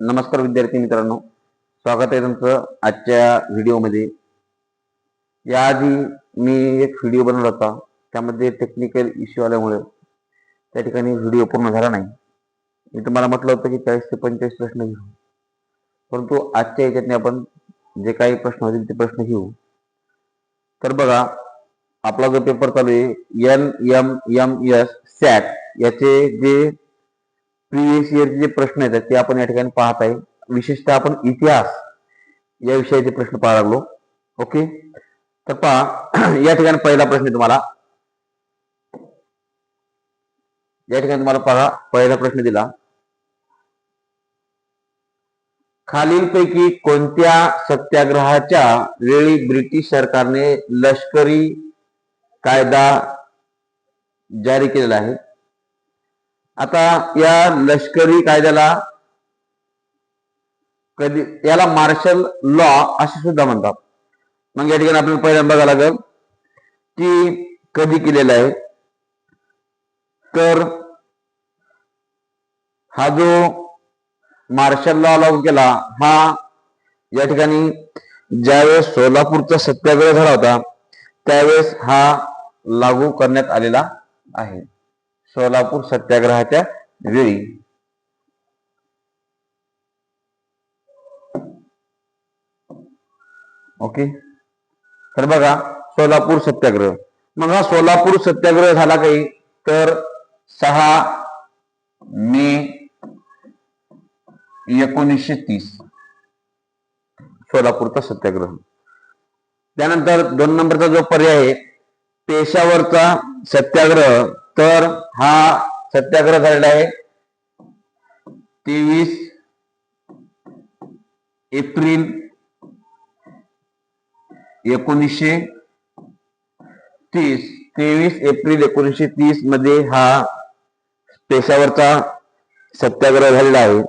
नमस्कार विद्यार्थी मित्रांनो, स्वागत आहे तुमचं आजच्या व्हिडिओमध्ये। याआधी मी एक व्हिडिओ बनवला होता, त्यामध्ये टेक्निकल इश्यू आल्यामुळे त्या ठिकाणी व्हिडिओ पूर्ण झाला नाही। मी तुम्हाला म्हटलं होतं की 40 ते 45 प्रश्न घेऊ, परंतु आजच्या याच्यातने आपण जे काही प्रश्न होतील ते प्रश्न घेऊ। तर बघा, आपला जो पेपर चालू आहे NMMS सॅट, याचे जे प्रिवियस इयरचे जे प्रश्न आहेत ते आपण या ठिकाणी पाहत आहे। विशेषतः आपण इतिहास या विषयाचे प्रश्न पाहायला लागलो। ओके, तर पहा या ठिकाणी पहिला प्रश्न तुम्हाला पहा, पहिला प्रश्न दिला, खालीलपैकी कोणत्या सत्याग्रहाच्या वेळी ब्रिटिश सरकारने लष्करी कायदा जारी केलेला आहे। आता या लष्करी कायद्याला याला मार्शल लॉ असे सुद्धा म्हणतात। मग या ठिकाणी आपल्याला पहिल्यांदा बघायला लागेल की कधी केलेला आहे। तर हा जो मार्शल लॉ लागू केला, हा या ठिकाणी ज्यावेळेस सोलापूरचा सत्याग्रह झाला होता त्यावेळेस हा लागू करण्यात आलेला आहे, सोलापूर सत्याग्रहाच्या वेळी। ओके, तर बघा सोलापूर सत्याग्रह, मग हा सोलापूर सत्याग्रह झाला काही तर 6 मे 1930 सोलापूरचा सत्याग्रह। त्यानंतर 2 नंबरचा जो पर्याय आहे पेशावरचा सत्याग्रह, तर हा सत्याग्रह झालेला आहे 23 एप्रिल 1930। 23 एप्रिल 1930 मध्ये हा पेशावरचा सत्याग्रह झालेला आहे।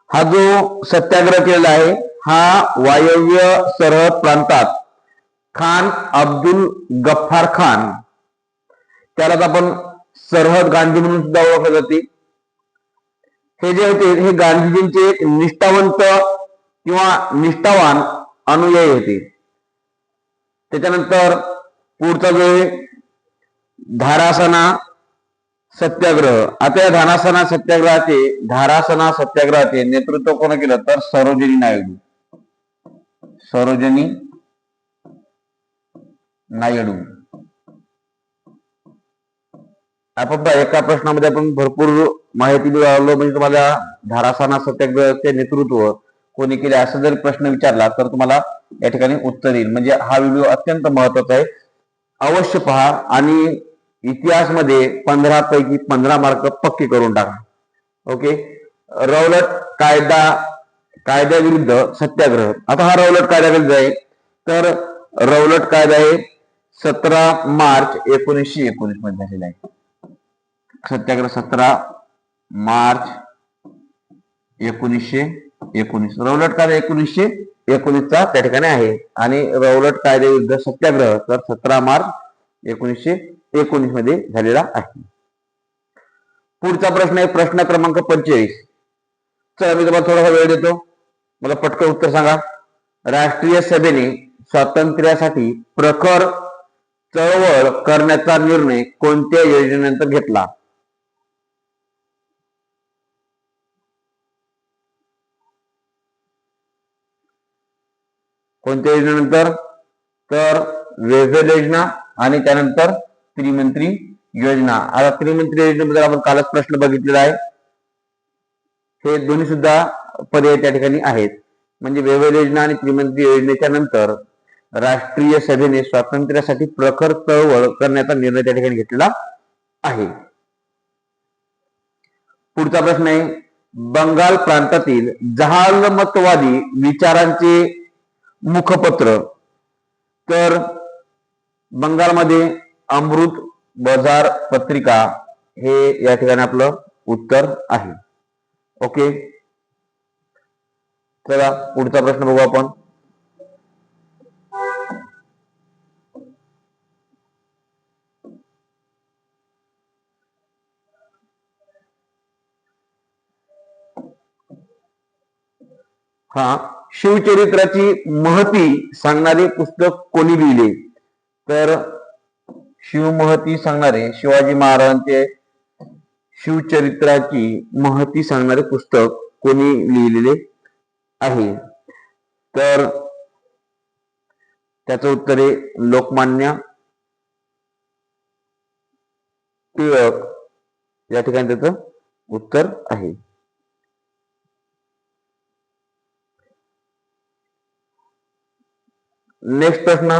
हा जो सत्याग्रह केलेला आहे हा वायव्य सरहद प्रांतात खान अब्दुल गफ्फार खान, त्यालाच आपण सरहद गांधी म्हणून सुद्धा ओळखले जाते, हे जे होते हे गांधीजींचे एक निष्ठावंत किंवा निष्ठावान अनुयायी होते। त्याच्यानंतर पुढचा जो धारासना सत्याग्रह, आता या धारासना सत्याग्रहाचे नेतृत्व कोण केलं तर सरोजिनी नायडू। सरोजिनी नायडू। आपण एका प्रश्नामध्ये आपण भरपूर माहिती मिळवलो, म्हणजे तुम्हाला धारासना सत्याग्रहाचे नेतृत्व कोणी केले असं जर प्रश्न विचारला तर तुम्हाला या ठिकाणी उत्तर येईल। म्हणजे हा व्हिडिओ अत्यंत महत्वाचा आहे, अवश्य पहा आणि इतिहासमध्ये 15 पैकी 15 मार्क पक्के करून टाका। ओके, रौलट कायद्याविरुद्ध सत्याग्रह, आता हा रौलट कायद्याविरुद्ध आहे, तर रौलट कायदा आहे 17 मार्च 1919 मध्ये झालेला आहे। सत्याग्रह 17 मार्च 1919, रौलट कायदा 1919 चा त्या ठिकाणी आहे, आणि रौलट कायद्याविरुद्ध सत्याग्रह तर 17 मार्च 1919 मध्ये झालेला आहे। पुढचा प्रश्न आहे प्रश्न क्रमांक 45। चला मी तुम्हाला थोडासा वेळ देतो, मला पटकन उत्तर सांगा। राष्ट्रीय सभेने स्वातंत्र्यासाठी प्रखर चळवळ करण्याचा निर्णय कोणत्या योजनेनंतर घेतला? कोणत्या योजनेनंतर तर वेव्हेल योजना आणि त्यानंतर त्रिमंत्री योजना। आता त्रिमंत्री योजनेबद्दल आपण कालच प्रश्न बघितलेला आहे, हे दोन्ही सुद्धा पर्याय त्या ठिकाणी आहेत। म्हणजे वेव्हेल योजना आणि त्रिमंत्री योजनेच्या नंतर राष्ट्रीय सभेने स्वातंत्र्यासाठी प्रखर चळवळ करण्याचा निर्णय त्या ठिकाणी घेतलेला आहे। पुढचा प्रश्न आहे बंगाल प्रांतातील जहालमतवादी विचारांचे मुखपत्र, तर बंगालमध्ये अमृत बाजार पत्रिका हे या ठिकाणी आपलं उत्तर आहे। ओके, चला पुढचा प्रश्न बघू आपण। हा शिवचरित्राची महती सांगणारे पुस्तक कोणी लिहिले? तर शिवमहती सांगणारे शिवाजी महाराजांचे शिवचरित्राची महती सांगणारे पुस्तक कोणी लिहिलेले आहे? तर त्याचं उत्तर आहे लोकमान्य टिळक, या ठिकाणी त्याचं उत्तर आहे. नेक्स्ट प्रश्न,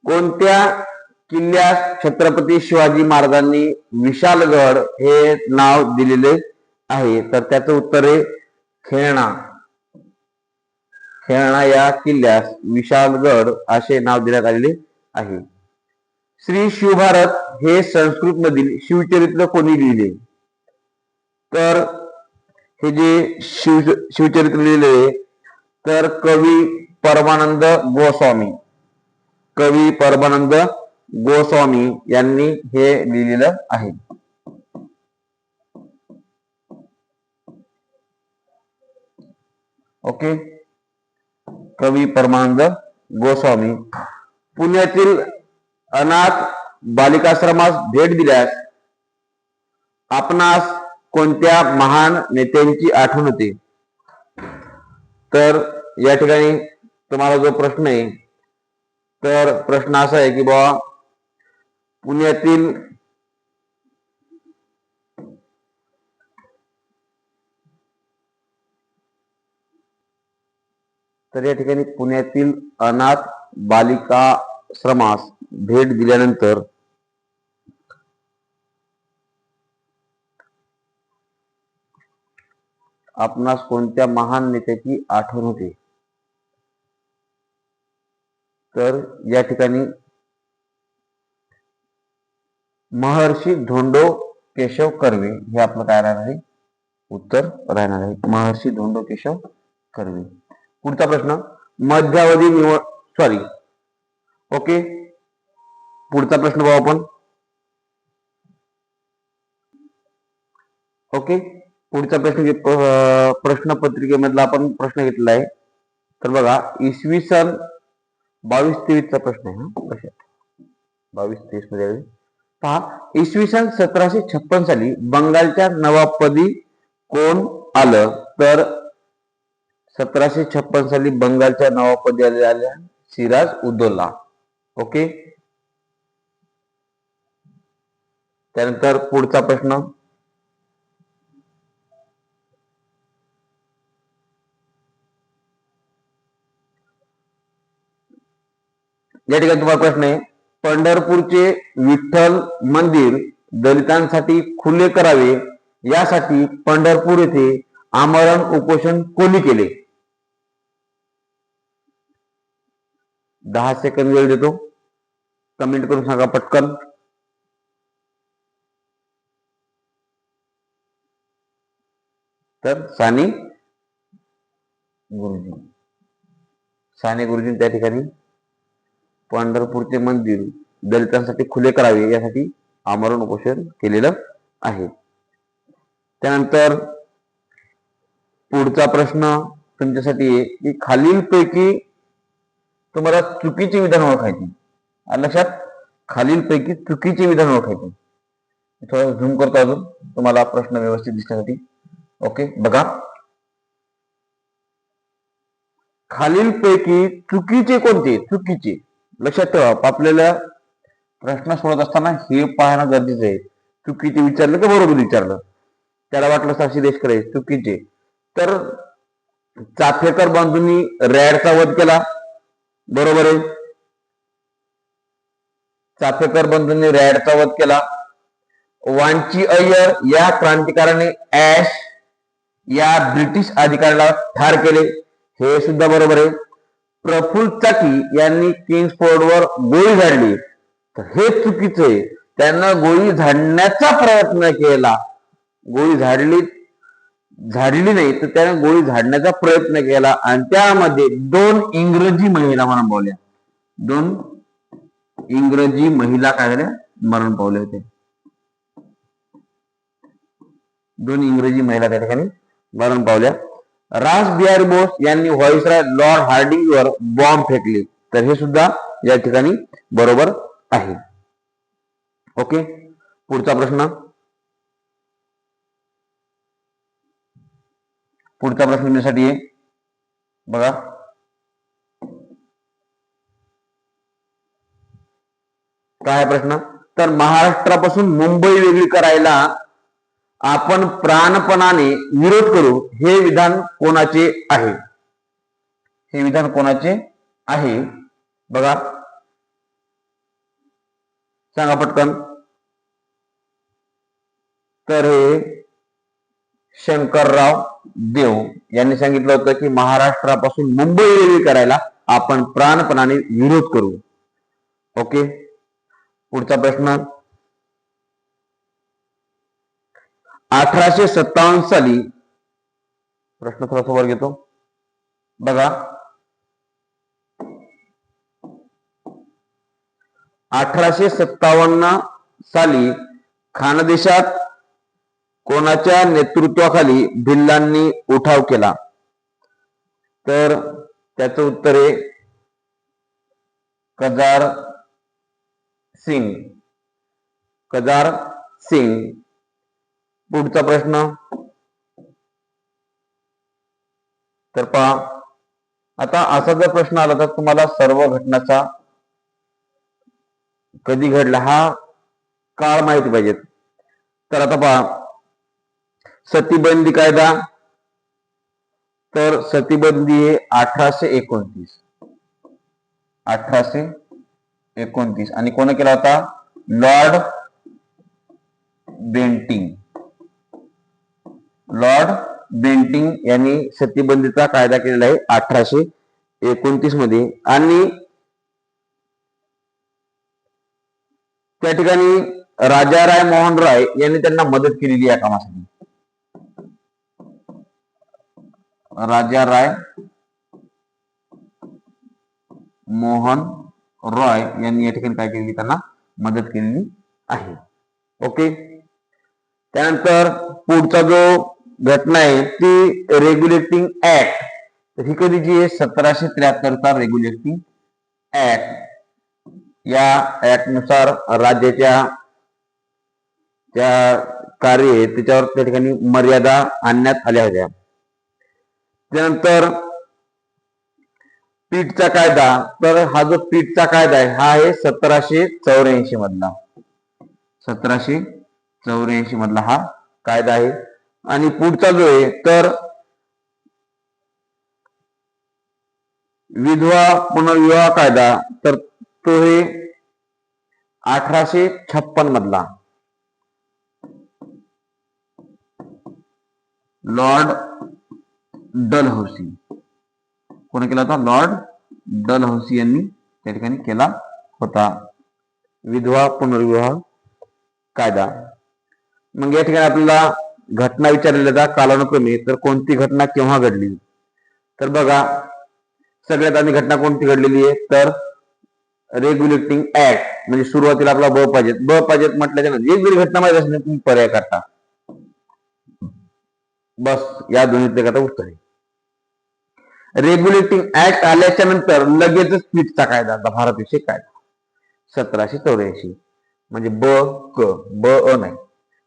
कोणत्या किल्ल्यास छत्रपती शिवाजी महाराजांनी विशालगड हे नाव दिलेले आहे? तर त्याचं उत्तर आहे खेळणा. खेळणा या किल्ल्यास विशालगड असे नाव देण्यात आलेले आहे. श्री शिवभारत हे संस्कृत मधील शिवचरित्र कोणी लिहिले? तर हे जे शिवचरित्र लिहिले तर कवी परमानंद गोस्वामी, कवी परमानंद गोस्वामी यांनी हे लिहिलेलं आहे. ओके, कवी परमानंद गोस्वामी. पुण्यातील अनाथ बालिकाश्रमास भेट दिल्यास आपणास कोणत्या महान नेत्यांची आठवण होते? तर या ठिकाणी तुम्हाला जो प्रश्न आहे तर प्रश्न असा आहे की बाबा पुण्यातील तर या ठिकाणी पुण्यातील अनाथ बालिकाश्रमास भेट दिल्यानंतर आपणास कोणत्या महान नेत्याची आठवण होते? तर या ठिकाणी महर्षी धोंडो केशव कर्वे हे आपलं काय राहणार आहे? उत्तर राहणार आहे महर्षी धोंडो केशव कर्वे. पुढचा प्रश्न, मध्यावधी निवड ओके, पुढचा प्रश्न पाहू आपण. ओके, पुढचा प्रश्नपत्रिकेमधला आपण प्रश्न घेतला आहे. तर बघा, इसवी सन 22-23 चा प्रश्न आहे. 22-23 मध्ये पहा, इसवी सन 1756 साली बंगालच्या नवाबपदी कोण आलं? तर 1756 साली बंगालच्या नवाबपदी आल्या सिराज उद्दौला. ओके, त्यानंतर पुढचा प्रश्न, या ठिकाणी तुम्हाला प्रश्न आहे, पंढरपूरचे विठ्ठल मंदिर दलितांसाठी खुले करावे यासाठी पंढरपूर येथे आमरण उपोषण कोणी केले? 10 सेकंद वेळ देतो, कमेंट करून सांगा पटकन. तर साने गुरुजी त्या ठिकाणी पंढरपूरचे मंदिर दलितांसाठी खुले करावे यासाठी आमरण उपोषण केलेलं आहे. त्यानंतर पुढचा प्रश्न तुमच्यासाठी आहे की खालीलपैकी तुम्हाला चुकीचे विधान ओळखायचे. लक्षात, खालीलपैकी चुकीचे विधान ओळखायचे. थोडं झूम करतो अजून तुम्हाला प्रश्न व्यवस्थित दिसण्यासाठी. ओके, बघा, खालीलपैकी चुकीचे कोणते? चुकीचे लक्षात ठेवा, आपल्याला प्रश्न सोडत असताना हे पाहणं गरजेचं आहे. चुकीचे विचारलं की बरोबर विचारलं, त्याला वाटलं साक्षी देशकर चुकीचे. तर चाफेकर बंधूंनी रॅडचा वध केला, बरोबर आहे. चाफेकर बंधूंनी रॅडचा वध केला. वांची अय्यर या क्रांतिकाराने ऍश या ब्रिटिश अधिकाऱ्याला ठार केले, हे सुद्धा बरोबर आहे. प्रफुल्ल चाकी यांनी किंग्सफोर्डवर गोळी झाडली, तर हे चुकीचं आहे. त्यांना गोळी झाडण्याचा प्रयत्न केला, गोळी झाडली झाडली नाही तर त्याने गोळी झाडण्याचा प्रयत्न केला आणि त्यामध्ये 2 इंग्रजी महिला मरण पावल्या. 2 इंग्रजी महिला काय झाल्या मरण पावल्या होत्या. 2 इंग्रजी महिला त्या ठिकाणी मरण पावल्या. रास बिहारी बोस यांनी व्हाईसरॉय लॉर्ड हार्डिंग वर बॉम्ब फेकले, तर हे सुद्धा या ठिकाणी बरोबर आहे. ओके, पुढचा प्रश्न तुमच्यासाठी आहे बघा. काय प्रश्न, तर महाराष्ट्रापासून मुंबई वेगळी करायला आपण प्राणपणाने विरोध करू हे विधान कोणाचे आहे? हे विधान कोणाचे आहे बघा, सांगा पटकन. तर हे शंकरराव देव यांनी सांगितलं होतं की महाराष्ट्रापासून मुंबई वेगळी करायला आपण प्राणपणाने विरोध करू. ओके, पुढचा प्रश्न, 1857 साली, प्रश्न थोडासा वर घेतो बघा. 1857 साली खानदेशात कोणाच्या नेतृत्वाखाली भिल्लांनी उठाव केला? तर त्याचं उत्तर आहे कजार सिंग. कजार सिंग. पुढचा प्रश्न, तर पहा, आता असा जर प्रश्न आला तर तुम्हाला सर्व घटनाचा कधी घडला हा काळ माहिती पाहिजे. तर आता पहा, सतीबंदी कायदा, तर सतीबंदी हे 1829. 1829 आणि कोण केला होता? Lord Bentinck. लॉर्ड बेंटिंग यांनी सतीबंदीचा कायदा केलेला आहे 1829 मध्ये. आणि त्या ठिकाणी राजाराय मोहन राय यांनी त्यांना मदत केलेली या कामासाठी. राजाराय मोहन रॉय यांनी या ठिकाणी काय केलेली, त्यांना मदत केलेली आहे. ओके, त्यानंतर पुढचा जो घटना आहे ती रेग्युलेटिंग ऍक्ट. तर ही कधीची आहे? 1773 रेग्युलेटिंग ऍक्ट. या ऍक्ट नुसार राज्याच्या ज्या कार्य आहे त्याच्यावर त्या ठिकाणी मर्यादा आणण्यात आल्या होत्या. त्यानंतर पीठचा कायदा, तर हा जो पीठचा कायदा आहे हा आहे 1784 मधला. 1784 मधला हा कायदा आहे. आणि पुढचा जो आहे तर विधवा पुनर्विवाह कायदा, तर तो हे 1856 मधला. Lord Dalhousie. कोणी केला होता? लॉर्ड डलहौसी यांनी त्या ठिकाणी केला होता विधवा पुनर्विवाह कायदा. मग या ठिकाणी आपल्याला घटना विचारलेल्या जातात कालानुक्रमे, तर कोणती घटना केव्हा घडली? तर बघा, सगळ्यात आधी घटना कोणती घडलेली आहे? तर रेग्युलेटिंग ऍक्ट. म्हणजे सुरुवातीला आपला ब पाहिजेत म्हटल्याच्या नंतर एक जरी घटना माहिती असेल तुम्ही पर्याय काढता. बस या दोन्हीतले का उत्तर आहे. रेग्युलेटिंग ऍक्ट आल्याच्या नंतर लगेचच पीठचा कायदा, भारतविषयक कायदा 1784. म्हणजे ब अ नाही.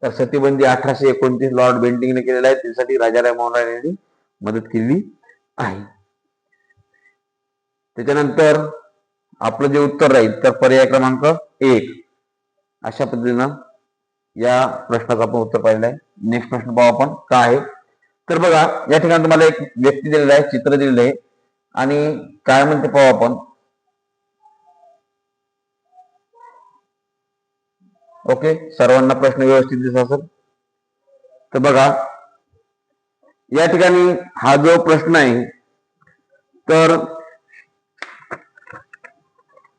तर सतीबंदी 1829 लॉर्ड बेंटिंगने केलेला आहे, त्यासाठी राजाराम मोहन राय यांनी मदत केली आहे. त्याच्यानंतर आपलं जे उत्तर राहील तर पर्याय क्रमांक 1. अशा पद्धतीनं या प्रश्नाचं आपण उत्तर पाहिलं आहे. नेक्स्ट प्रश्न पाहू आपण काय आहे. तर बघा, या ठिकाणी तुम्हाला एक व्यक्ती दिलेला आहे, चित्र दिलेलं आहे आणि काय म्हणते पाहू आपण. ओके, सर्वांना प्रश्न व्यवस्थित दिसत असेल तर बघा, या ठिकाणी हा जो प्रश्न आहे तर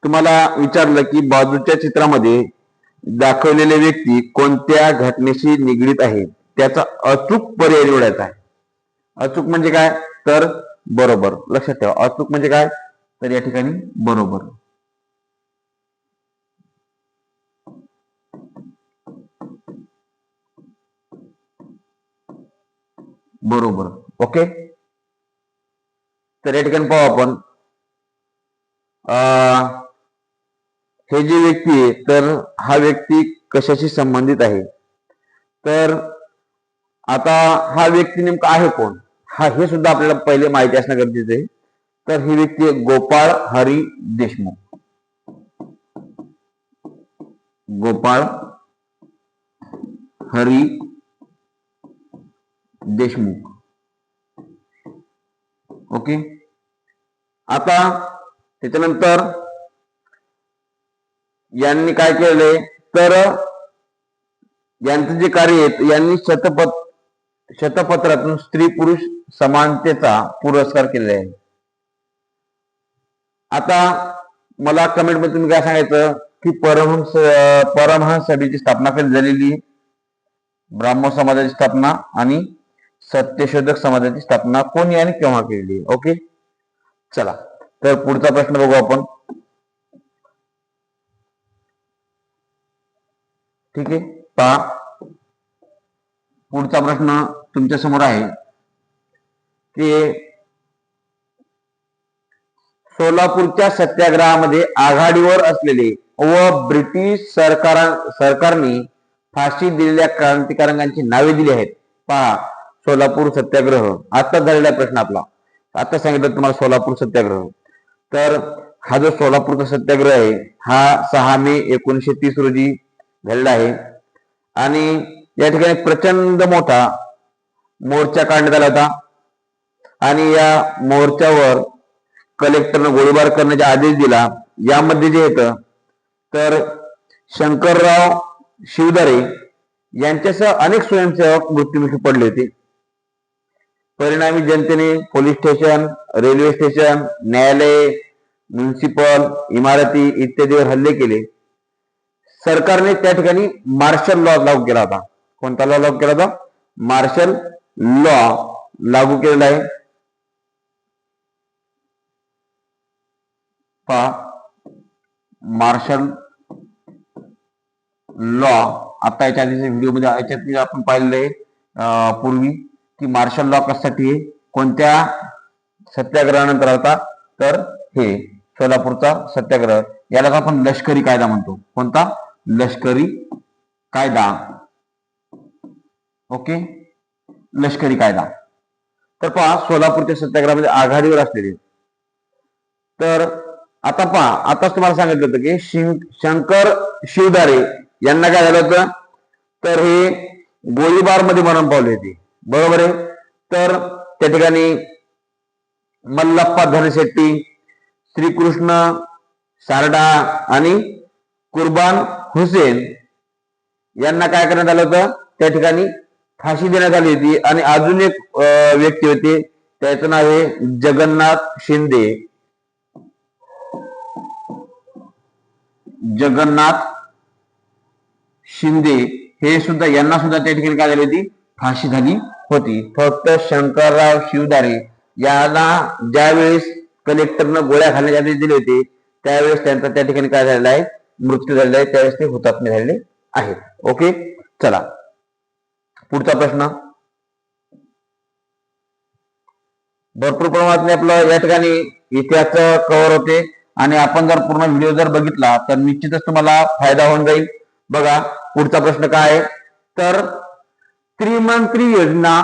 तुम्हाला विचारलं की बाजूच्या चित्रामध्ये दाखवलेले व्यक्ती कोणत्या घटनेशी निगडीत आहे, त्याचा अचूक पर्याय निवडायचा आहे. अचूक म्हणजे काय तर बरोबर. लक्षात ठेवा, अचूक म्हणजे काय तर या ठिकाणी बरोबर. बरोबर. ओके. तर या ठिकाणी पाहू आपण हे जी व्यक्ती आहे तर हा व्यक्ती कशाशी संबंधित आहे. तर आता हा व्यक्ती नेमका आहे कोण हा हे सुद्धा आपल्याला पहिले माहिती असणं गरजेचं आहे. तर ही व्यक्ती आहे गोपाळ हरी देशमुख. गोपाळ हरी देशमुख. ओके. आता त्याच्यानंतर यांनी काय केलंय तर यांचं जे कार्य आहे यांनी शतपत्रातून स्त्री पुरुष समानतेचा पुरस्कार केलेला आहे. आता मला कमेंट मध्ये तुम्ही काय सांगायचं की परमहंस सभेची स्थापना कधी झालेली, ब्राह्मण समाजाची स्थापना आणि सत्यशोधक समाजाची स्थापना कोणी आणि केव्हा केलेली. ओके. चला तर पुढचा प्रश्न बघू आपण. ठीक आहे. पहा पुढचा प्रश्न तुमच्या समोर आहे की सोलापूरच्या सत्याग्रहामध्ये आघाडीवर असलेले व ब्रिटिश सरकारने फाशी दिलेल्या क्रांतिकारकांची नावे दिली आहेत. पहा सोलापूर सत्याग्रह आता झालेला प्रश्न आपला. आता सांगितलं तुम्हाला सोलापूर सत्याग्रह. तर हा जो सोलापूरचा सत्याग्रह आहे हा 6 मे 1930 रोजी झालेला आहे आणि या ठिकाणी प्रचंड मोठा मोर्चा काढण्यात आला होता आणि या मोर्चावर कलेक्टरनं गोळीबार करण्याचा आदेश दिला. यामध्ये जे येतं तर शंकरराव शिवदारे यांच्यासह अनेक स्वयंसेवक मृत्युमुखी पडले होते. परिणामी जनतेने पोलीस स्टेशन, रेल्वे स्टेशन, न्यायालय, म्युनिसिपल इमारती इत्यादीवर हल्ले केले. सरकारने त्या ठिकाणी मार्शल लॉ लागू केला होता. कोणता लॉ लागू केला होता? मार्शल लॉ लागू केलेला आहे. मार्शल लॉ आता याच्या आधीच्या व्हिडिओमध्ये याच्यात आपण पाहिलेलं आहे पूर्वी की मार्शल लॉ कशासाठी आहे, कोणत्या सत्याग्रहानंतर होता तर हे सोलापूरचा सत्याग्रह. याला आपण लष्करी कायदा म्हणतो. कोणता? लष्करी कायदा. ओके. लष्करी कायदा. तर पहा सोलापूरच्या सत्याग्रहामध्ये आघाडीवर असलेले तर आता पहा आताच तुम्हाला सांगितलं होतं की शंकर शिवदारे यांना काय झालं होतं तर हे गोळीबार मध्ये मरण पावले होते. बरोबर आहे. तर त्या ठिकाणी मल्लप्पा धनशेट्टी, श्रीकृष्ण सारडा आणि कुर्बान हुसेन यांना काय करण्यात आलं होतं त्या ठिकाणी फाशी देण्यात आली होती. आणि अजून एक व्यक्ती होते त्याचं नाव आहे जगन्नाथ शिंदे. जगन्नाथ शिंदे हे सुद्धा यांना सुद्धा त्या ठिकाणी काय झाली होती फाशी झाली होती. फक्त शंकरराव शिवदारे यांना ज्यावेळेस कलेक्टरनं गोळ्या घालण्याचे आदेश दिले होते त्यावेळेस त्यांचा त्या ठिकाणी काय झालेला आहे मृत्यू झालेला आहे. त्यावेळेस ते हुतात्मे झालेले आहेत. ओके. चला पुढचा प्रश्न. भरपूर प्रमाणात आपलं या ठिकाणी इतिहास कव्हर होते आणि आपण जर पूर्ण व्हिडिओ जर बघितला तर निश्चितच तुम्हाला फायदा होऊन जाईल. बघा पुढचा प्रश्न काय आहे तर त्रिमंत्री योजना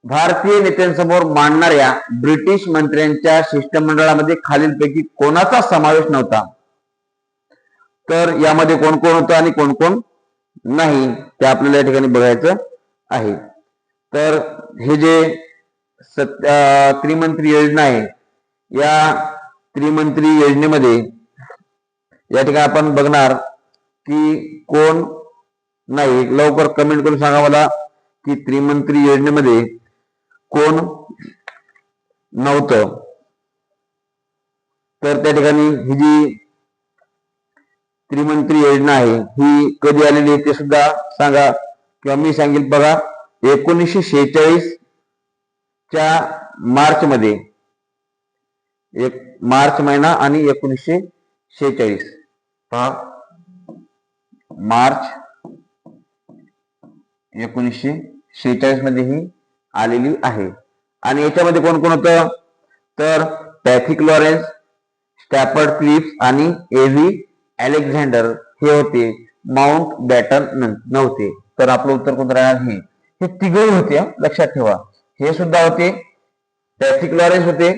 भारतीय नेत्यांसमोर मांडणाऱ्या ब्रिटिश मंत्र्यांच्या शिष्टमंडळामध्ये खालीलपैकी कोणाचा समावेश नव्हता. तर यामध्ये कोण कोण होतं आणि कोण कोण नाही ते आपल्याला या ठिकाणी बघायचं आहे. तर हे जे त्रिमंत्री योजना आहे या त्रिमंत्री योजनेमध्ये या ठिकाणी आपण बघणार की कोण नाही. लवकर कमेंट करून सांगा मला की त्रिमंत्री योजनेमध्ये कोण नव्हतं. तर त्या ठिकाणी ही जी त्रिमंत्री योजना आहे ही कधी आलेली आहे ते सुद्धा सांगा किंवा मी सांगेल. बघा 1946 मार्च मध्ये मार्च महिना आणि 1946 पहा, मार्च 1946 मध्ये ही आलेली आहे. आणि याच्यामध्ये कोण कोण होतं तर पॅथिक लॉरेन्स, स्टॅफर्ड क्लिफ्स आणि एव्ही अलेक्झांडर हे होते. माउंट बॅटन नव्हते. तर आपलं उत्तर कोणतं राहणार हे तिघही होते, लक्षात ठेवा. हे सुद्धा होते, पॅथिक लॉरेन्स होते,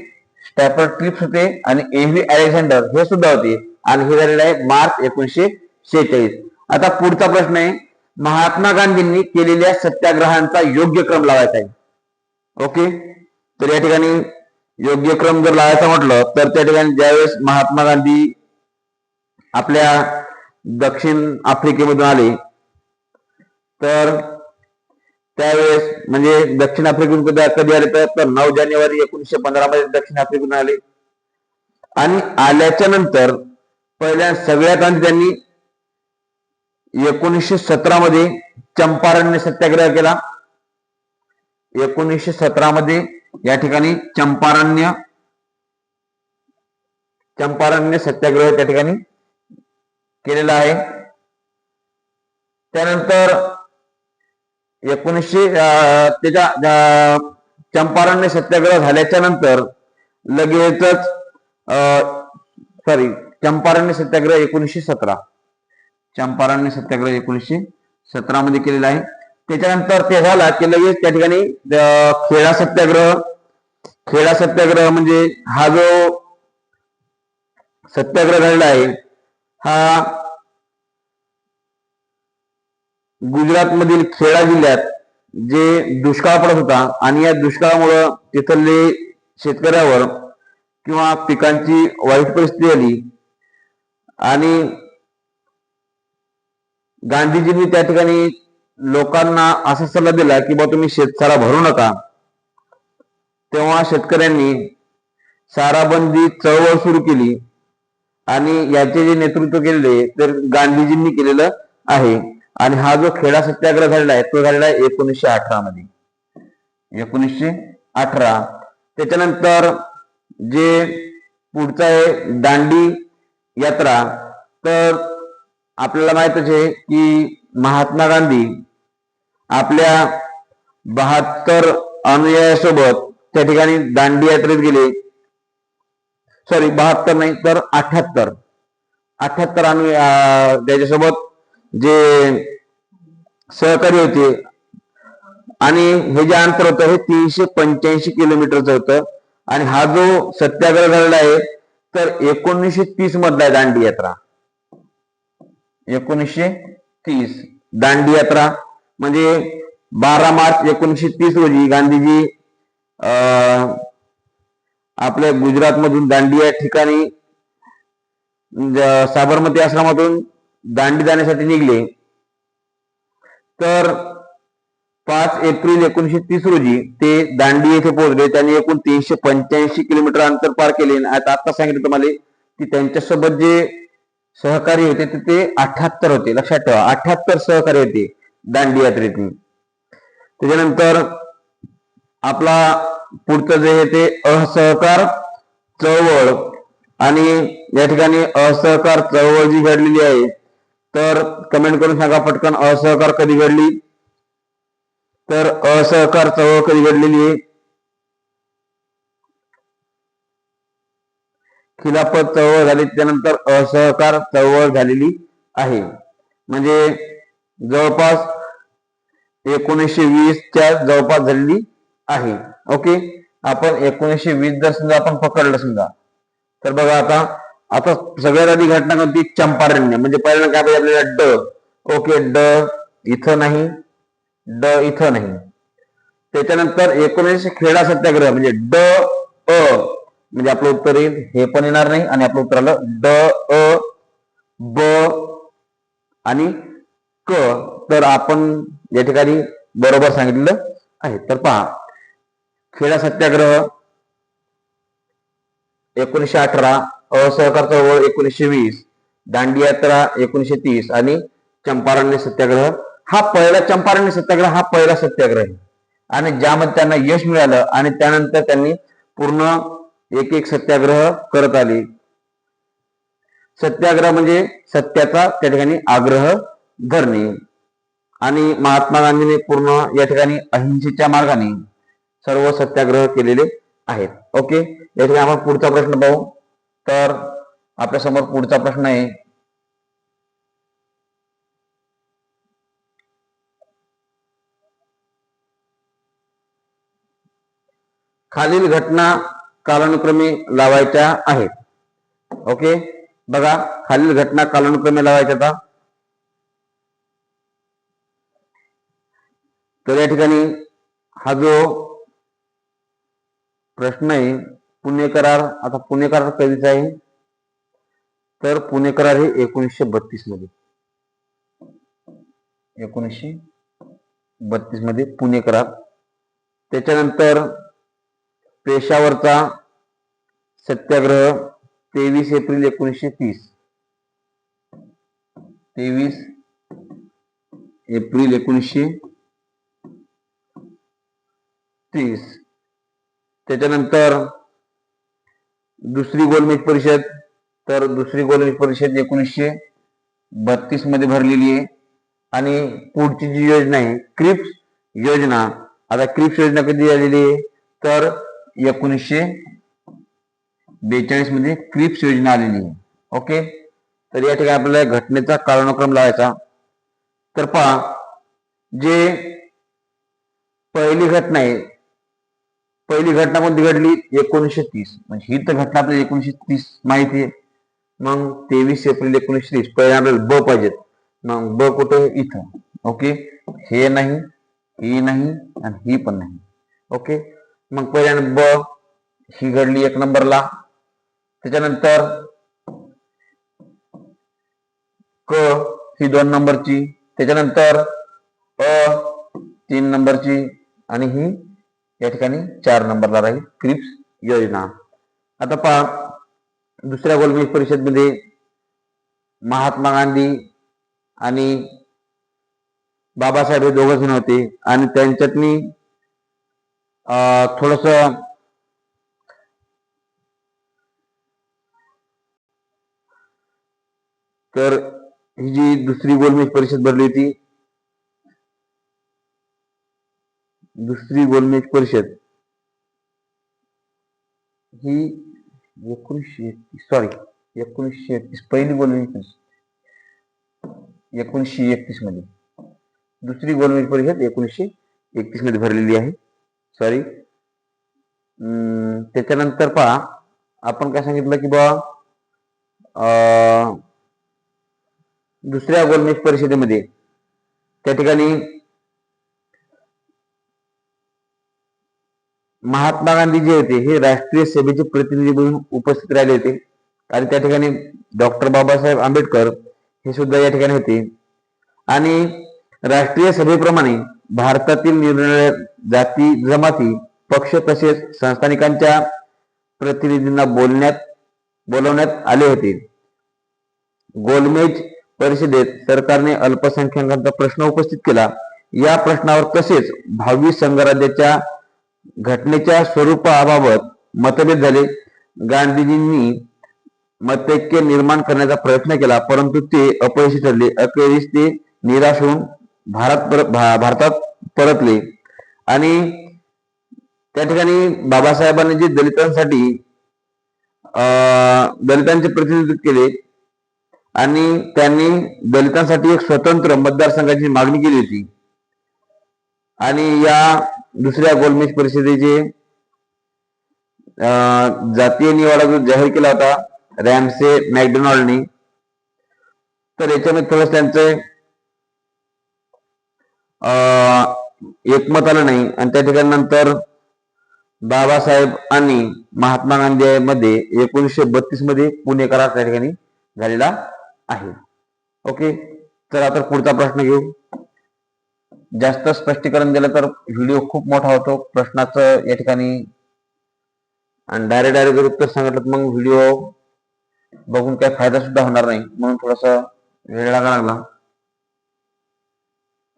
स्टॅफर्ड क्लिफ्स होते आणि एव्ही अलेक्झांडर हे सुद्धा होते. आणि हे झालेलं आहे मार्च 1946. आता पुढचा प्रश्न आहे, महात्मा गांधींनी केलेल्या सत्याग्रहांचा योग्य क्रम लावायचा आहे. ओके, तर या ठिकाणी योग्य क्रम जर लावायचा म्हटलं तर त्या ठिकाणी ज्यावेळेस महात्मा गांधी आपल्या दक्षिण आफ्रिकेमधून आले तर त्यावेळेस म्हणजे दक्षिण आफ्रिकेतून कधी आले तर 9 जानेवारी 1915 मध्ये दक्षिण आफ्रिकेतून आले. आणि आल्याच्या नंतर पहिल्या सगळ्यात आधी त्यांनी 1917 मध्ये चंपारण्य सत्याग्रह केला. 1917 मध्ये या ठिकाणी चंपारण्य सत्याग्रह त्या ठिकाणी केलेला आहे. त्यानंतर चंपारण्य सत्याग्रह झाल्याच्या नंतर लगेचच चंपारण्य सत्याग्रह 1917 चंपारण्य सत्याग्रह 1917 मध्ये केलेला आहे. त्याच्यानंतर ते झाला की लगेच त्या ठिकाणी खेडा सत्याग्रह म्हणजे हा जो सत्याग्रह झालेला आहे हा गुजरात मधील खेडा जिल्ह्यात जे दुष्काळ पडत होता आणि या दुष्काळामुळे तिथले शेतकऱ्यावर किंवा पिकांची वाईट परिस्थिती आली आणि गांधीजींनी त्या ठिकाणी लोकांना असा सल्ला दिला की बा तुम्ही शेतसारा भरू नका. तेव्हा शेतकऱ्यांनी साराबंदी चळवळ सुरू केली आणि याचे जे नेतृत्व केलेले तर गांधीजींनी केलेलं आहे. आणि हा जो खेडा सत्याग्रह झालेला आहे तो झालेला आहे 1918 मध्ये 1918. त्याच्यानंतर जे पुढचा आहे दांडी यात्रा. तर आपल्याला माहितच आहे की महात्मा गांधी आपल्या 72 अनुयायांसोबत त्या ठिकाणी दांडी यात्रेत गेले. 72 नाही तर 78 त्याच्यासोबत जे सहकारी होते आणि हे जे अंतर होतं हे 385 किलोमीटरचं होतं. आणि हा जो सत्याग्रह झालेला आहे तर 1930 मधला आहे दांडी यात्रा. 1930 दांडी यात्रा म्हणजे 12 मार्च 1930 रोजी गांधीजी आपल्या गुजरात मधून दांडी या ठिकाणी साबरमती आश्रमातून दांडी जाण्यासाठी निघले. तर 5 एप्रिल 1930 रोजी ते दांडी येथे पोहोचले. त्यांनी एकूण 385 किलोमीटर अंतर पार केले. आता सांगितलं तुम्हाला की त्यांच्यासोबत जे सहकारी होते ते 78 होते. लक्षात ठेवा 78 सहकारी होते दांडी यात्रेतून. त्याच्यानंतर आपला पुढचं जे आहे ते असहकार चळवळ. आणि या ठिकाणी असहकार चळवळ जी घडलेली आहे तर कमेंट करून सांगा पटकन असहकार कधी घडली. तर असहकार चळवळ कधी घडलेली आहे. खिलाफत चळवळ झाली त्यानंतर असहकार चळवळ झालेली आहे. म्हणजे जवळपास 1920 च्या जवळपास झालेली आहे. ओके, आपण 1920 जर समजा आपण पकडलं समजा तर बघा आता सगळ्यात आधी घटना कोणती चंपारण्य. म्हणजे पहिल्यांदा काय पाहिजे आपल्याला ड. ओके, ड इथं नाही, ड इथं नाही. त्याच्यानंतर 19 खेडा सत्याग्रह म्हणजे ड अ म्हणजे आपलं उत्तर येईल हे पण येणार नाही. आणि आपलं उत्तर आलं ड अ ब आणि क. तर आपण या ठिकाणी बरोबर सांगितलेलं आहे. तर पहा खेडा सत्याग्रह 1918, असहकार चळवळ 1920, दांडी यात्रा 1930 आणि चंपारण्य सत्याग्रह. चंपारण्य सत्याग्रह हा पहिला सत्याग्रह आहे. आणि ज्यामध्ये त्यांना यश मिळालं आणि त्यानंतर त्यांनी पूर्ण एक एक सत्याग्रह करत आले. सत्याग्रह म्हणजे सत्याचा त्या ठिकाणी आग्रह धरणे. आणि महात्मा गांधींनी पूर्ण या ठिकाणी अहिंसेच्या मार्गाने सर्व सत्याग्रह केलेले आहेत. ओके, या ठिकाणी आपण पुढचा प्रश्न पाहू. तर आपल्या समोर पुढचा प्रश्न आहे, खालील घटना कालानुक्रमे लावायच्या आहेत. ओके, बघा, खालील घटना कालानुक्रमे लावायच्या आता. तर या ठिकाणी हा जो प्रश्न आहे पुणे करार, आता पुणे करार कधीचा आहे, तर पुणे करार हे 1932 मध्ये, 1932 मध्ये पुणे करार. त्याच्यानंतर पेशावरचा सत्याग्रह 23 एप्रिल 1930, 23 एप्रिल 1930. त्याच्यानंतर दुसरी गोलमेज परिषद, तर दुसरी गोलमेज परिषद 1932 मध्ये भरलेली आहे. आणि पुढची जी योजना आहे क्रिप्स योजना, आता क्रिप्स योजना कधी आलेली आहे, तर 1942 मध्ये क्रिप्स योजना आलेली आहे. ओके, तर या ठिकाणी आपल्याला घटनेचा कालानुक्रम लावायचा. तर पहा, जे पहिली घटना आहे, पहिली घटना कोणती घडली, 1930, म्हणजे ही तर घटना आपल्याला 1930 माहिती आहे. मग 23 एप्रिल 1930 पहिले आपल्याला ब पाहिजेत. मग ब कुठे, इथं. ओके, हे नाही, ही नाही आणि ही पण नाही. ओके, मग पहिल्यांदा ब ही घडली 1 नंबरला. त्याच्यानंतर क ही 2 नंबरची, त्याच्यानंतर अ 3 नंबरची आणि ही या ठिकाणी 4 नंबरला राहील क्रिप्स योजना. आता पहा, दुसऱ्या गोलमेज परिषदमध्ये महात्मा गांधी आणि बाबासाहेब हे दोघ जण होते आणि त्यांच्यातनी थोडस तर ही जी दुसरी गोलमेज परिषद भरली होती, दुसरी गोलमेज परिषद ही 1931 पहिली गोलमेज परिषद 1931 मध्ये, दुसरी गोलमेज परिषद 1931 मध्ये भरलेली आहे. सॉरी. त्याच्यानंतर पहा, आपण काय सांगितलं की बा दुसऱ्या गोलमेज परिषदेमध्ये त्या ठिकाणी महात्मा गांधी जे होते हे राष्ट्रीय सभेचे प्रतिनिधी म्हणून उपस्थित राहिले होते. आणि त्या ठिकाणी डॉक्टर बाबासाहेब आंबेडकर हे सुद्धा या ठिकाणी होते. आणि राष्ट्रीय सभेप्रमाणे भारतातील निरनिराळ्या जाती, जमाती, पक्ष तसेच संस्थानिकांच्या प्रतिनिधींना बोलवण्यात आले होते. गोलमेज परिषदेत सरकारने अल्पसंख्याकांचा प्रश्न उपस्थित केला. या प्रश्नावर तसेच भावी संघराज्याच्या घटनेच्या स्वरूपाबाबत मतभेद झाले. गांधीजींनी मतैक्य निर्माण करण्याचा प्रयत्न केला, परंतु ते अपयशी ठरले. अखेरीस ते निराश होऊन भारतात परतले. आणि त्या ठिकाणी बाबासाहेबांनी जे दलितांचे प्रतिनिधित्व केले आणि त्यांनी दलितांसाठी एक स्वतंत्र मतदारसंघाची मागणी केली होती. आणि या दुसऱ्या गोलमेज परिषदेचे जातीय निवाडा जो जाहीर केला होता रॅमसे मॅकडोनाल्डनी, तर याच्यामध्ये थोडं त्यांचं एकमत आलं नाही. आणि त्या ठिकाणी नंतर बाबासाहेब आणि महात्मा गांधी मध्ये 1932 मध्ये पुणे करार त्या ठिकाणी झालेला आहे. ओके, तर आता पुढचा प्रश्न घेऊ. जास्त स्पष्टीकरण दिलं तर व्हिडिओ खूप मोठा होतो प्रश्नाचं या ठिकाणी, आणि डायरेक्ट जर उत्तर सांगितलं मग व्हिडिओ बघून काही फायदा सुद्धा होणार नाही, म्हणून थोडासा वेळ लागला.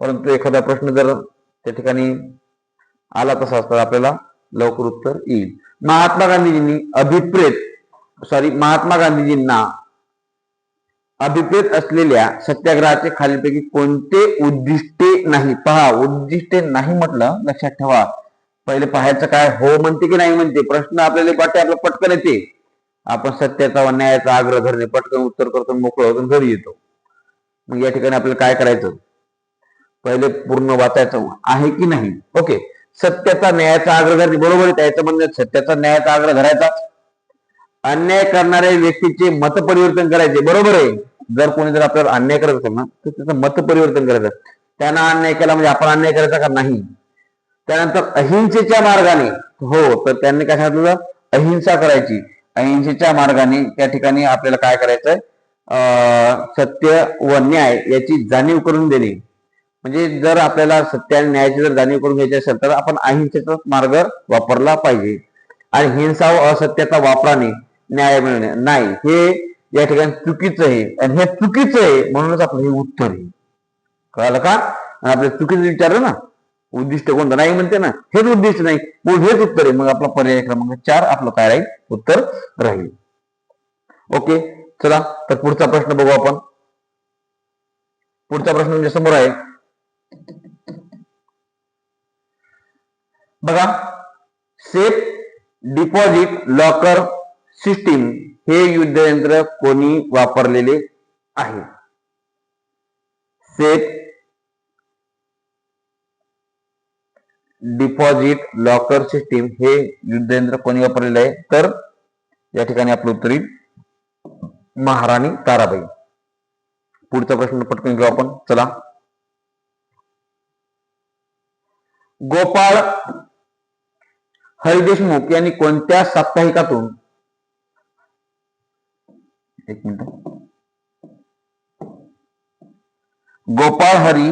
परंतु एखादा प्रश्न जर त्या ठिकाणी आला तसा तर आपल्याला लवकर उत्तर येईल. महात्मा गांधीजींना अभिप्रेत असलेल्या सत्याग्रहाचे खालीलपैकी कोणते उद्दिष्टे नाही? पहा, उद्दिष्टे नाही म्हटलं लक्षात ठेवा. पहिले पाहायचं काय, हो म्हणते की नाही म्हणते. प्रश्न आपल्याला वाटते आपलं पटकन येते, आपण सत्याचा व न्यायाचा आग्रह धरणे पटकन उत्तर करतो, मोकळं होतो, घरी येतो. मग या ठिकाणी आपल्याला काय करायचं, पहिले पूर्ण वाचायचं आहे की नाही. ओके, सत्याचा न्यायाचा आग्रह धरणे बरोबर आहे. त्याचं म्हणणं सत्याचा न्यायाचा आग्रह धरायचा. अन्याय करणाऱ्या व्यक्तीचे मत परिवर्तन करायचे, बरोबर आहे. जर आपल्याला अन्याय करत असेल ना तर त्याचं मत परिवर्तन करायचं. त्यांना अन्याय केला म्हणजे आपण अन्याय करायचा का नाही. त्यानंतर अहिंसेच्या मार्गाने, हो, तर त्यांनी काय सांगितलं, अहिंसा करायची. अहिंसेच्या मार्गाने त्या ठिकाणी आपल्याला काय करायचंय, सत्य व न्याय याची जाणीव करून देणे. म्हणजे जर आपल्याला सत्य आणि न्यायाची जर जाणीव करून घ्यायची असेल तर आपण अहिंसेचा मार्ग वापरला पाहिजे. आणि हिंसा व असत्याचा वापराने न्याय मिळणे नाही, हे या ठिकाणी चुकीचं आहे. आणि हे चुकीचं आहे म्हणूनच आपलं हे उत्तर आहे. कळालं का? आपल्या चुकीचं विचारलं ना, उद्दिष्ट कोणतं नाही म्हणते ना, हेच उद्दिष्ट नाही, मग हेच उत्तर आहे. मग आपला पर्याय क्रमांक 4 आपलं काय राहील, उत्तर राहील. ओके, चला तर पुढचा प्रश्न बघू आपण. पुढचा प्रश्न म्हणजे समोर आहे बघा, सेफ डिपॉझिट लॉकर सिस्टीम हे युद्धयंत्र कोणी वापरलेले आहे? सेफ डिपॉझिट लॉकर सिस्टीम हे युद्धयंत्र कोणी वापरलेले आहे? तर या ठिकाणी आपलं उत्तर येईल महाराणी ताराबाई. पुढचा प्रश्न पटकन घेऊ आपण, चला. गोपाळ हरी देशमुख यांनी कोणत्या साप्ताहिकातून, एक मिनिट, गोपाळ हरी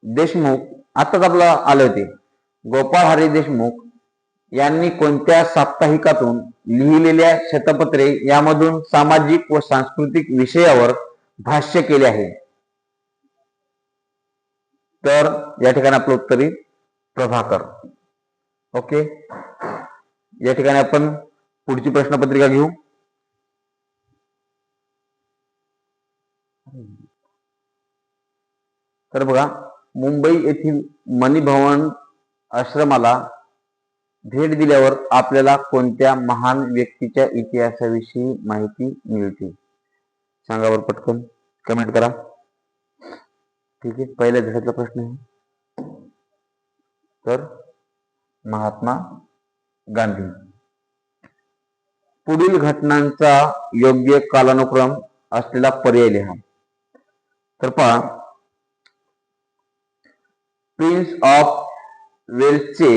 देशमुख, आताच आपलं आलं होते, गोपाळ हरी देशमुख यांनी कोणत्या साप्ताहिकातून लिहिलेल्या शतपत्रे यामधून सामाजिक व सांस्कृतिक विषयावर भाष्य केले आहे? तर या ठिकाणी आपलं उत्तर येईल प्रभाकर. ओके, या ठिकाणी आपण पुढची प्रश्नपत्रिका घेऊ. तर बघा, मुंबई येथील मणिभवन आश्रमाला भेट दिल्यावर आपल्याला कोणत्या महान व्यक्तीच्या इतिहासाविषयी माहिती मिळते? सांगा बरं पटकन, कमेंट करा. ठीक आहे, पहिल्या धड्यातला प्रश्न आहे, तर महात्मा गांधी. पुढील घटनांचा योग्य कालानुक्रम असलेला पर्याय लिहा. तर पहा, प्रिन्स ऑफ वेल्सचे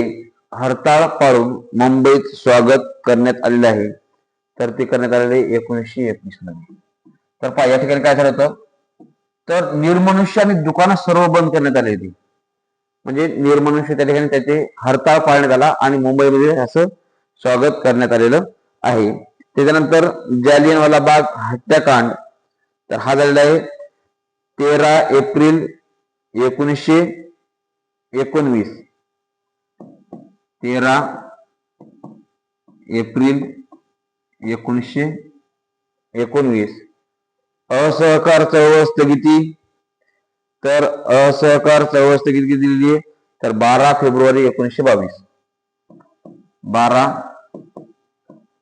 हरताळ पाळून मुंबईत स्वागत करण्यात आलेले आहे, तर ते करण्यात आलेले 1921 मध्ये. तर पहा, या ठिकाणी काय झालं होतं, तर निर्मनुष्य आणि दुकानं सर्व बंद करण्यात आली होती. म्हणजे निर्मनुष्य त्या ठिकाणी त्याचे हरताळ पाळण्यात आला आणि मुंबईमध्ये असं स्वागत करण्यात आलेलं आहे. त्याच्यानंतर जालियनवाला बाग हत्याकांड, तर हा झालेला आहे 13 एप्रिल 1919. 13 एप्रिल 1919. असहकार चळवळ स्थगिती, तर असहकार चळवळ स्थगिती किती दिली आहे, तर 12 फेब्रुवारी 1922. 12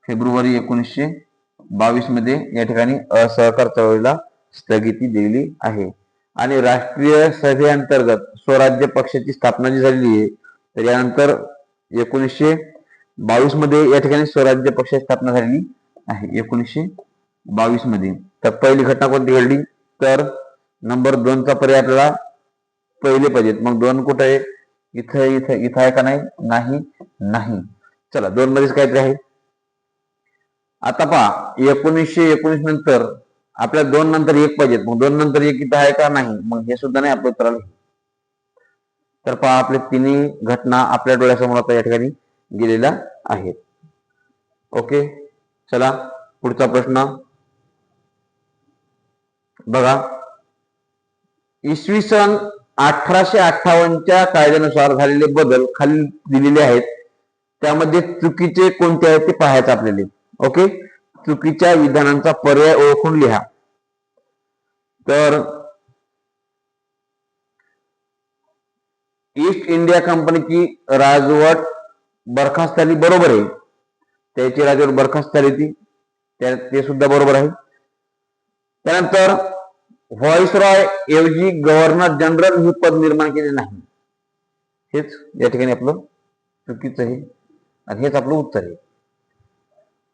फेब्रुवारी 1922 मध्ये या ठिकाणी असहकार चळवळीला स्थगिती दिलेली आहे. आणि राष्ट्रीय सभेअंतर्गत स्वराज्य पक्षाची स्थापना जी झालेली आहे, तर यानंतर 1922 मध्ये या ठिकाणी स्वराज्य पक्षाची स्थापना झालेली आहे, 1922 मध्ये. तर पहिली घटना कोणती घडली, तर नंबर 2 चा पर्याय आपल्याला पहिले पाहिजेत. मग 2 कुठे आहे, इथं इथं इथं आहे का नाही, नाही नाही. चला, 2 मध्येच काहीतरी आहे. आता पहा, 1919 नंतर आपल्याला 2 नंतर 1 पाहिजेत. मग 2 नंतर 1 इथं आहे का, नाही, मग हे सुद्धा नाही आपलं उत्तर आलं. तर पहा, आपले तिन्ही घटना आपल्या डोळ्यासमोर आता या ठिकाणी गेलेल्या आहेत. ओके, चला पुढचा प्रश्न बघा. इसवी सन 1858च्या कायद्यानुसार झालेले बदल खाली दिलेले आहेत. त्यामध्ये चुकीचे कोणते आहेत ते पाहायचं आपल्याला. ओके, चुकीच्या विधानांचा पर्याय ओळखून लिहा. तर ईस्ट इंडिया कंपनीची राजवट बरखास्त झाली, बरोबर आहे. त्याची राजवट बरखास्त झाली ती, ते सुद्धा बरोबर आहे. त्यानंतर व्हॉइसरॉय ऐवजी गव्हर्नर जनरल हे पद निर्माण केले नाही, हेच या ठिकाणी आपलं चुकीचं आहे आणि हेच आपलं उत्तर आहे.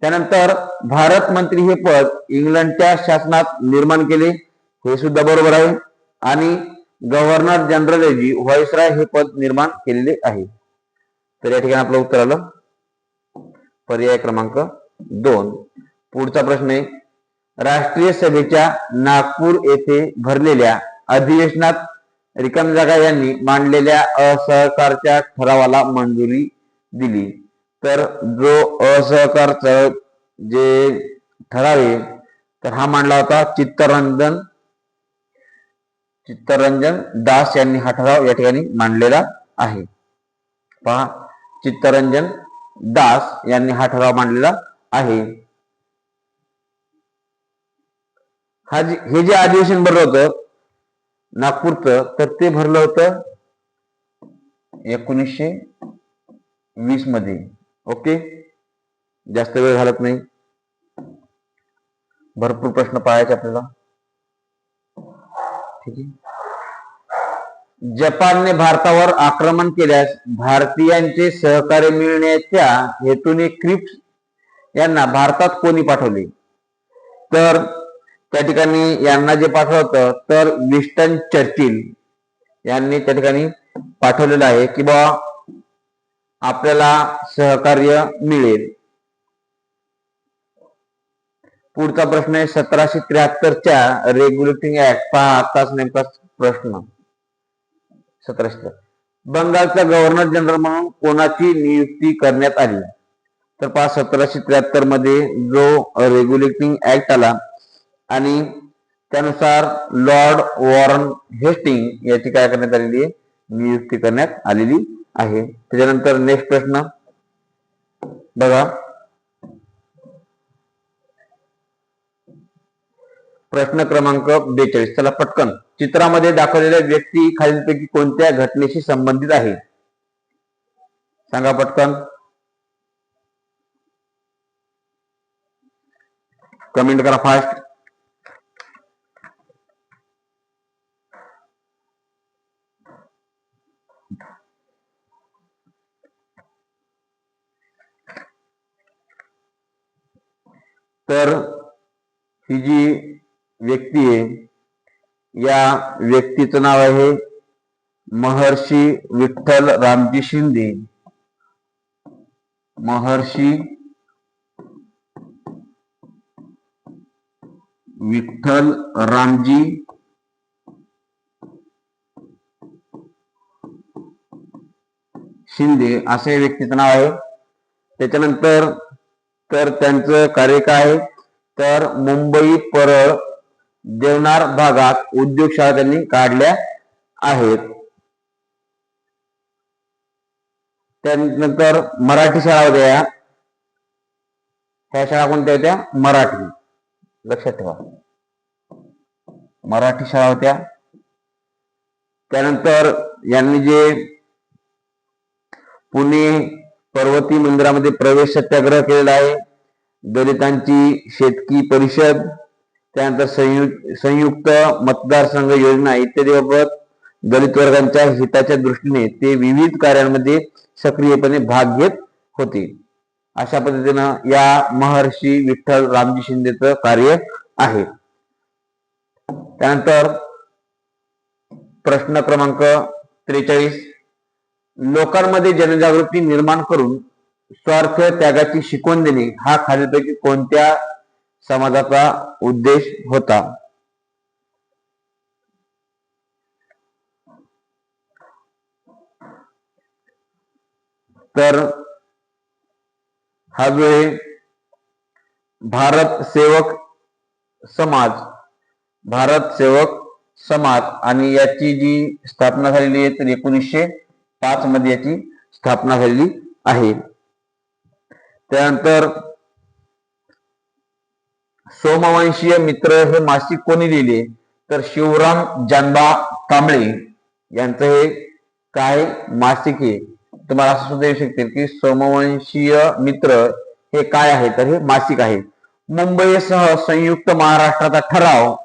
त्यानंतर भारत मंत्री हे पद इंग्लंडच्या शासनात निर्माण केले, हे सुद्धा बरोबर आहे. आणि गव्हर्नर जनरल ऐवजी व्हॉइसरॉय हे पद निर्माण केलेले आहे. तर या ठिकाणी आपलं उत्तर आलं पर्याय क्रमांक 2. पुढचा प्रश्न आहे, राष्ट्रीय सभेच्या नागपूर येथे भरलेल्या अधिवेशनात रिकाम्या जागा यांनी मांडलेल्या असहकारच्या ठरावाला मंजुरी दिली. तर जो असहकारचा जे ठराव आहे तर हा मांडला होता चित्तरंजन दास यांनी हा ठराव या ठिकाणी मांडलेला आहे. पहा, चित्तरंजन दास यांनी हा ठराव मांडलेला आहे. हे जे अधिवेशन भरलं होतं नागपूरचं, तर ते भरलं होतं 1920 मध्ये. ओके, जास्त वेळ घालत नाही, भरपूर प्रश्न पाहायचे आपल्याला. ठीक आहे. जपानने भारतावर आक्रमण केल्यास भारतीयांचे सहकार्य मिळण्याच्या हेतूने क्रिप्स यांना भारतात कोणी पाठवले? तर त्या ठिकाणी यांना जे पाठवलं होतं तर विन्स्टन चर्चिल यांनी त्या ठिकाणी पाठवलेलं आहे की बाबा आपल्याला सहकार्य मिळेल. पुढचा प्रश्न आहे 1773च्या रेग्युलेटिंग ऍक्ट. पहा आताच नेमका प्रश्न 1773. बंगालचा गव्हर्नर जनरल म्हणून कोणाची नियुक्ती करण्यात आली? तर पहा 1773 मध्ये जो रेग्युलेटिंग ऍक्ट आला आणि त्यानुसार लॉर्ड वॉरन हेस्टिंग याची काय करण्यात आलेली आहे, नियुक्ती करण्यात आलेली आहे. त्याच्यानंतर नेक्स्ट प्रश्न बघा, प्रश्न क्रमांक 42. चला पटकन, चित्रामध्ये दाखवलेल्या व्यक्ती खालीलपैकी कोणत्या घटनेशी संबंधित आहे? सांगा पटकन, कमेंट करा फास्ट. तर ही जी व्यक्ती आहे या व्यक्तीचं नाव आहे महर्षी विठ्ठल रामजी शिंदे. महर्षी विठ्ठल रामजी शिंदे असे व्यक्तीचं नाव आहे. त्याच्यानंतर तर त्यांचं कार्य काय आहे तर मुंबई परळ देवनार भागात उद्योगशाळा त्यांनी काढल्या आहेत. त्यानंतर मराठी शाळा होत्या, ह्या शाळा कोणत्या होत्या? मराठी, लक्षात ठेवा, मराठी शाळा होत्या. त्यानंतर यांनी जे पुणे पर्वती मंदिरामध्ये प्रवेश सत्याग्रह केलेला आहे, दलितांची शेतकी परिषद, त्यानंतर संयुक्त मतदारसंघ योजना इत्यादी बाबत दलित वर्गांच्या हिताच्या दृष्टीने ते विविध कार्यांमध्ये सक्रियपणे भाग घेत होते. अशा पद्धतीनं या महर्षी विठ्ठल रामजी शिंदेचं कार्य आहे. त्यानंतर प्रश्न क्रमांक 43. लोकांमध्ये जनजागृती निर्माण करून स्वार्थ त्यागाची शिकवण देणे हा खालीलपैकी कोणत्या समाजाचा उद्देश होता? तर हा जो आहे भारत सेवक समाज आणि याची जी स्थापना झालेली आहे तर 1905 मध्ये याची स्थापना झालेली आहे. त्यानंतर सोमवंशीय मित्र हे मासिक कोणी लिहिले तर शिवराम जानबा कांबळे यांचं हे काय मासिक आहे. तुम्हाला असं सुद्धा येऊ शकते की सोमवंशीय मित्र हे काय आहे तर हे मासिक आहे. मुंबईसह संयुक्त महाराष्ट्राचा ठराव,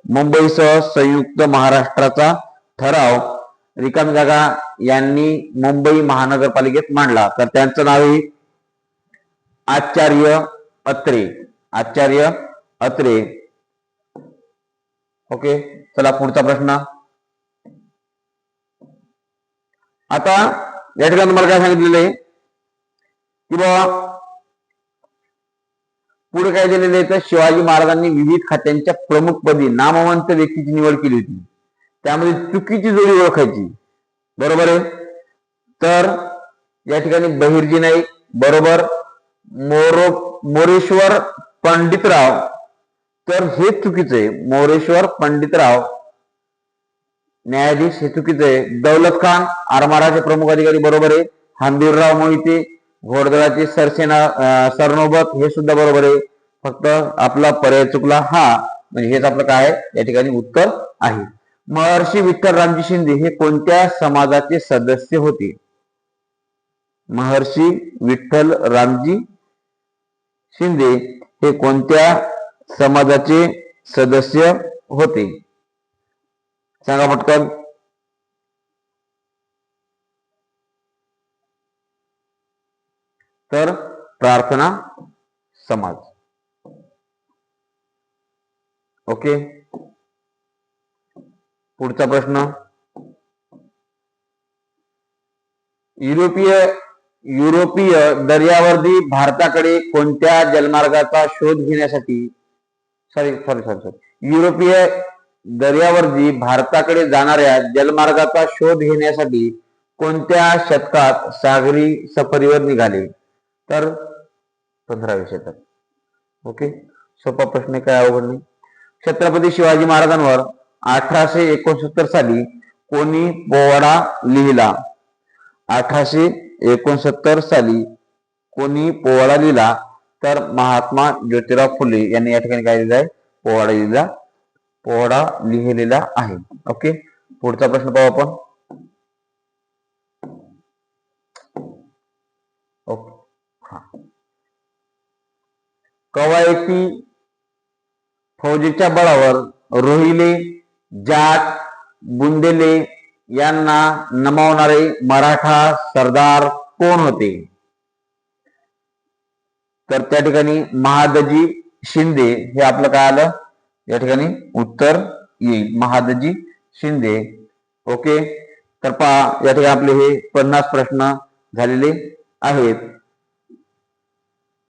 मुंबईसह संयुक्त महाराष्ट्राचा ठराव रिकामी जागा यांनी मुंबई महानगरपालिकेत मांडला तर त्यांचं नाव आहे आचार्य अत्रे. आचार्य अत्रे. ओके, चला पुढचा प्रश्न. आता या ठिकाणी मला काय सांगितलेलं आहे की बाबा पुढे काय दिलेलं आहे तर शिवाजी महाराजांनी विविध खात्यांच्या प्रमुखपदी नामवंत व्यक्तीची निवड केली होती. त्यामध्ये चुकीची जोडी ओळखायची. बरोबर आहे. तर या ठिकाणी बहिर्जी नाईक बरोबर, मोरेश्वर पंडितराव तर हे चुकीचं आहे. मोरेश्वर पंडितराव न्यायाधीश हे चुकीचं आहे. दौलत खान आरमाराचे प्रमुख अधिकारी बरोबर आहे. हंबीरराव मोहिते घोडदळाचे सरनोबत हे सुद्धा बरोबर आहे. फक्त आपला पर्याय चुकला हा, म्हणजे हेच आपलं काय आहे या ठिकाणी उत्तर आहे. महर्षी विठ्ठल रामजी शिंदे हे कोणत्या समाजाचे सदस्य होते. महर्षी विठ्ठल रामजी शिंदे हे कोणत्या समाजाचे सदस्य होते सांगा पटकन. तर प्रार्थना समाज. ओके, पुढचा प्रश्न. युरोपीय दर्यावर्दी भारताकडे कोणत्या जलमार्गाचा शोध घेण्यासाठी युरोपीय दर्यावर्दी भारताकडे जाणाऱ्या जलमार्गाचा शोध घेण्यासाठी कोणत्या शतकात सागरी सफरीवर निघाले तर 15व्या शतक. ओके, सोपा प्रश्न, काय अवघड नाही. छत्रपती शिवाजी महाराजांवर 1869 साली कोणी पोवाडा लिहिला. 1869 साली कोणी पोवाडा लिहिला तर महात्मा ज्योतिराव फुले यांनी या ठिकाणी काय लिहिलं आहे पोवाडा लिहिलेला आहे. ओके, पुढचा प्रश्न पाहू आपण. ओके, कवायती फौजेच्या बळावर रोहिले, जाट, बुंदेले यांना नमवणारे मराठा सरदार कोण होते तर त्या ठिकाणी महादजी शिंदे हे आपलं काय आलं या ठिकाणी उत्तर येईल महादजी शिंदे. ओके, तर पहा या ठिकाणी आपले हे 50 प्रश्न झालेले आहेत.